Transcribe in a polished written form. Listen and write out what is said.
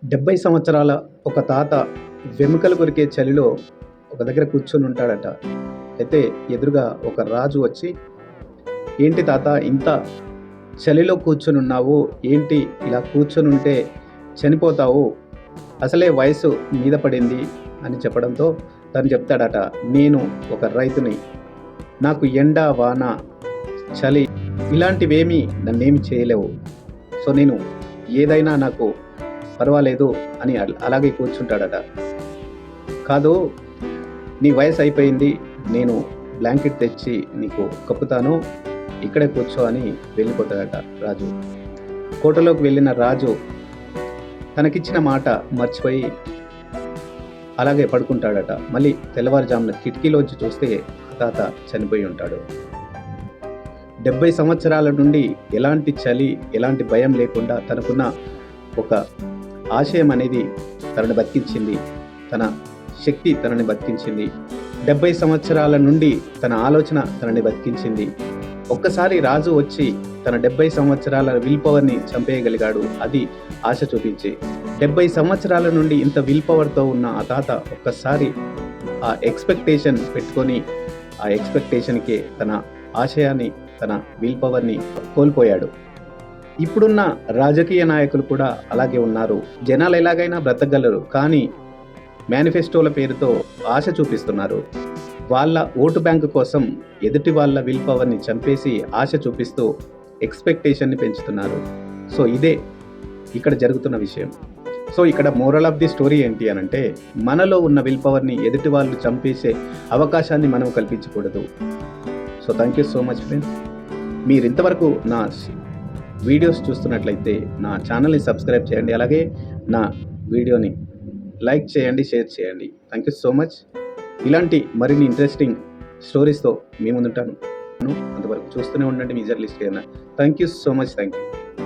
70 సంవత్సరాల ఒక తాత వెముకలు కొరికే చలిలో ఒక దగ్గర కూర్చొని ఉంటాడట. అయితే ఎదురుగా ఒక రాజు వచ్చి, "ఏంటి తాత ఇంత చలిలో కూర్చొనున్నావు? ఏంటి ఇలా కూర్చొనుంటే చనిపోతావు. అసలే వయసు మీద పడింది" అని చెప్పడంతో తను చెప్తాడట, "నేను ఒక రైతుని. నాకు ఎండ, వాన, చలి ఇలాంటివేమీ నన్నేమి చేయలేవు. సో నేను ఏదైనా నాకు పర్వాలేదు" అని అలాగే కూర్చుంటాడట. "కాదు, నీ వయసు అయిపోయింది, నేను బ్లాంకెట్ తెచ్చి నీకు కప్పుతాను, ఇక్కడే కూర్చో" అని వెళ్ళిపోతాడట రాజు. కోటలోకి వెళ్ళిన రాజు తనకిచ్చిన మాట మర్చిపోయి అలాగే పడుకుంటాడట. మళ్ళీ తెల్లవారుజామున కిటికీలోంచి చూస్తే తాత చనిపోయి ఉంటాడు. 70 సంవత్సరాల నుండి ఎలాంటి చలి, ఎలాంటి భయం లేకుండా తనకున్న ఒక ఆశయం అనేది తనని బతికించింది. తన శక్తి తనని బతికించింది. 70 సంవత్సరాల నుండి తన ఆలోచన తనని బతికించింది. ఒక్కసారి రాజు వచ్చి తన 70 సంవత్సరాల విల్ పవర్ని చంపేయగలిగాడు. అది ఆశ చూపించి. 70 సంవత్సరాల నుండి ఇంత విల్ పవర్తో ఉన్న ఆ తాత ఒక్కసారి ఆ ఎక్స్పెక్టేషన్ పెట్టుకొని ఆ ఎక్స్పెక్టేషన్కే తన ఆశయాన్ని, తన విల్ పవర్ని కోల్పోయాడు. ఇప్పుడున్న రాజకీయ నాయకులు కూడా అలాగే ఉన్నారు. జనాలు ఎలాగైనా బ్రతకగలరు, కానీ మేనిఫెస్టోల పేరుతో ఆశ చూపిస్తున్నారు. వాళ్ళ ఓటు బ్యాంకు కోసం ఎదుటి వాళ్ళ విల్ పవర్ని చంపేసి ఆశ చూపిస్తూ ఎక్స్పెక్టేషన్ని పెంచుతున్నారు. సో ఇదే ఇక్కడ జరుగుతున్న విషయం. సో ఇక్కడ మోరల్ ఆఫ్ ది స్టోరీ ఏంటి అనంటే, మనలో ఉన్న విల్ పవర్ని ఎదుటి వాళ్ళు చంపేసే అవకాశాన్ని మనం కల్పించకూడదు. So thank you so much friends. మీరు ఇంతవరకు నా వీడియోస్ చూస్తున్నట్లయితే నా ఛానల్ని సబ్స్క్రైబ్ చేయండి. అలాగే నా వీడియోని లైక్ చేయండి, షేర్ చేయండి. Thank you so much. ఇలాంటి మరిన్ని ఇంట్రెస్టింగ్ స్టోరీస్తో మీ ముందుంటాను. అంతవరకు చూస్తూనే ఉండండి మీ journalist. Thank you so much. Thank you.